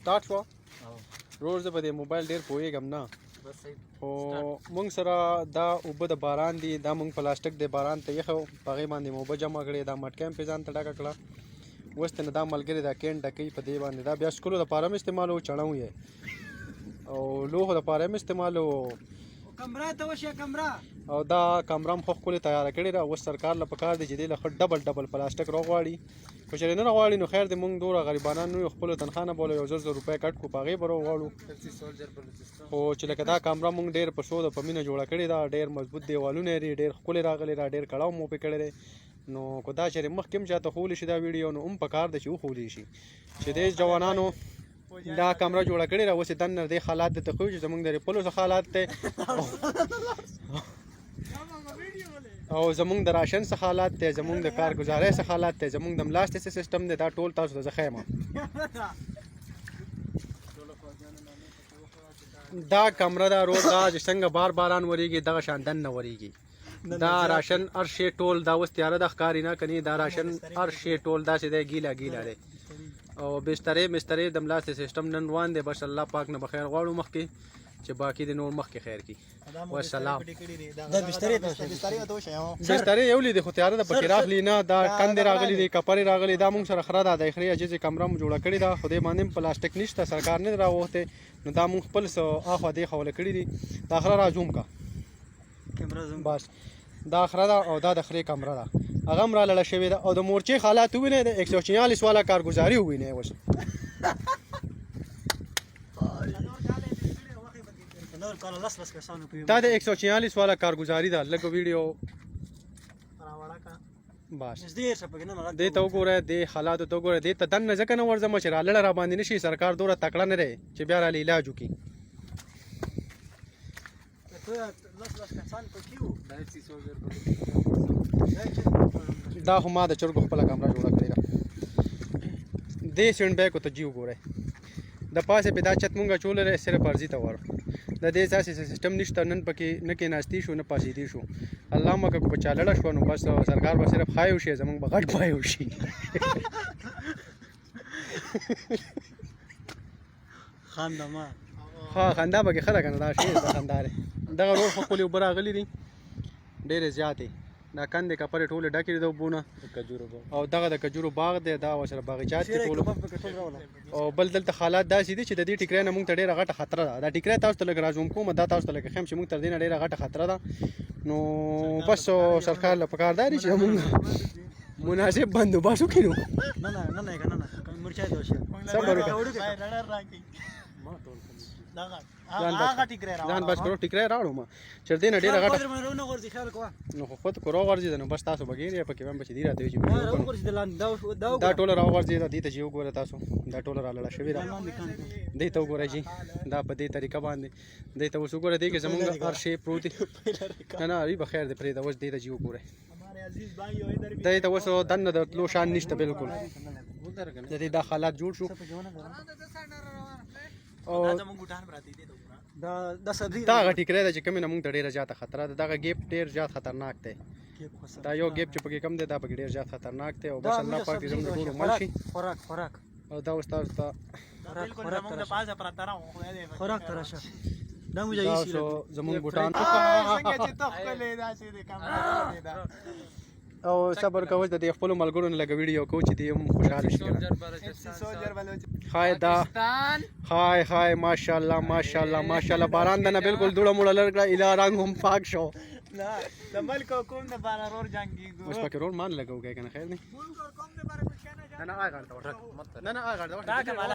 سٹارټ شو روز په دې موبایل ډیر پوهېږم نه خو مونږ سره دا اوبه د باران دي دا مونږ پلاستیک د باران ته یخو په هغې باندې مو اوبه جمع کړې دا مټکۍ هم پرې ځان ته ډکه کړه اوس ته نه دا ملګري دا کین ډکوي په دې باندې دا بیا څښلو دپاره هم استعمالوو چڼو یې او لوښو دپاره هم استعمالوو او دا کمره هم ښه ښکلې تیاره کړې ده اوس سرکار له پکار دی چې دې له ښه ډبل پلاستیک راغواړي خو چې نه راغواړي نو خیر دی مونږ دومره غریبانان نه یو خپلو تنخوا نه بوله 1,000 روپۍ کټ کړو په هغې به راغواړو خو چې لکه دا کمره مونږ ډېر په سود او په مینه جوړه کړې ده ډېر مضبوط دیوالونه یې ډېر ښکلې راغلی ده ډېر کړاو مو پرې کړی دی نو که دا چېرې مخکې هم چاته ښولی شي دا ویډیو نو هم پکار دی چې وښولی شي چې دې ځوانانو دا کمره جوړه کړې ده اوس یې دننه دې حالات درته ښیو چې زموږ د ریپلو څه حالات دی او زمونږ د راشن څه حالات دی زمونږ د کارګزارۍ څه حالات دی زمونږ د ملاستې څه سیسټم دی دا ټول تاسو ته زه ښیم دا کمره دا روز دا چې څنګه باران وریږي دغه شان دننه وریږي دا راشن هر شی ټول دا اوس تیاره ده ښکاري نه کني دا راشن هر شی ټول داسې دی ګیله دی او مسترې د ملاستې سیسټم نن روان دی بس الله پاک نه بخیر غواړو مخکې چې باقي د نور مخکې خیر کی والسلام بسترې یو لیدې خو تیاره ده پکې راغلي نه دا کندې راغلي دي کپرې راغلي دا مونږ سره خره ده د اخري عجیزې کمره مو جوړه کړې ده خو دې باندې هم پلاستیک نشته سرکار نه دی راوښتی نو دا مونږ خپل څه اخوا دې خوله کړي دي دا خره را زوم کا بس دا خره ده او دا د خرې کمره ده هغه هم رالړه شوې ده او د مورچې حالات ووینئ د 144 والا کارګزاري ووینئ اوس دا د 144 والا کارګزاري ده لږ ویډیو بس دې ته وګوره دې حالاتو ته وګوره دې ته دننه ځکه نه ورځم چې رالړه را باندې نشي سرکار دومره تکړه نه دی چې بیا راله علاج وکړي دا خو ما د چرګو خپله کمره جوړه کړې ده دې سینډ بیکو ته جي وګورئ د پاسه په دا چت مونږ چولې صرف ارزي ته ور د دې اساسي سیستم نشته نن پکې نه کې ناشتي شو نه پاسې دي شو الله مکه کو بچا لړ شو نو بس سرکار به صرف خایو شي زمونږ به غټ پایو شي خاندما ها خندا به کې خره کنه دا شی خنداره دغه روح خو کلی وبره غلی دي ډېر زیاتې دا کندې کپرې ټولې ډکې دي د اوبونه او دغه د کجورو باغ دی دا ورسره باغچات دي ټولو او بل دلته حالات داسې دي چې د دې ټیکری نه مونږ ته ډېره غټه خطره ده دا ټیکری تاسو ته لږ رازوم کوم دا تاسو ته لږ ښیم چې مونږ تر دې نه ډېره غټه خطره ده نو بس سرکار له پکار دی چې مونږ مناسب بندوبست وکړو صبر وکړه ځان بچ کړو ټیکری راوړو ما چې دې نه ډېره غټه نو خو خود کو راغورځي نو بس تاسو بګیری پکې هم بچ دی راته چې دا ټوله راغورځي دا دې ته چې وګوره تاسو دا ټوله را لړه شوې ده دې ته وګورئ جی دا په دې طریقه باندې دې ته اوس وګوره دې کې زمونږ هر شی پروت دی نه ای بخیر دې پرې دا اوس دې ته چې وګورئ دې ته اوس دننه د تلو شان نشته بالکل دې دا حالات جوړ شو دا هغه ټیکری ده چې کومې نه مونږ ته ډېره زیاته خطره ده دغه ګیپ ډېر زیات خطرناک دی دا یو ګیپ چې پکې کم دی دا پکې ډېر زیات خطرناک دی او بس الله پاک دې زموږ د ټولو مل شي او دا اوس تاسو ته زموږ بوټان او صبر کوئ د دې خپلو ملګرو نه لږ ویډیو کوو چې دوی هم خوشحاله شي ښایي دا ښایي ماشاءالله باران دنه بالکل دوړه موړه لږ کړه اله رنګ هم پاک شو د ملک حکوم د بارا رور جنگیږو اوس پکې رور مان لګو که نه خیر نه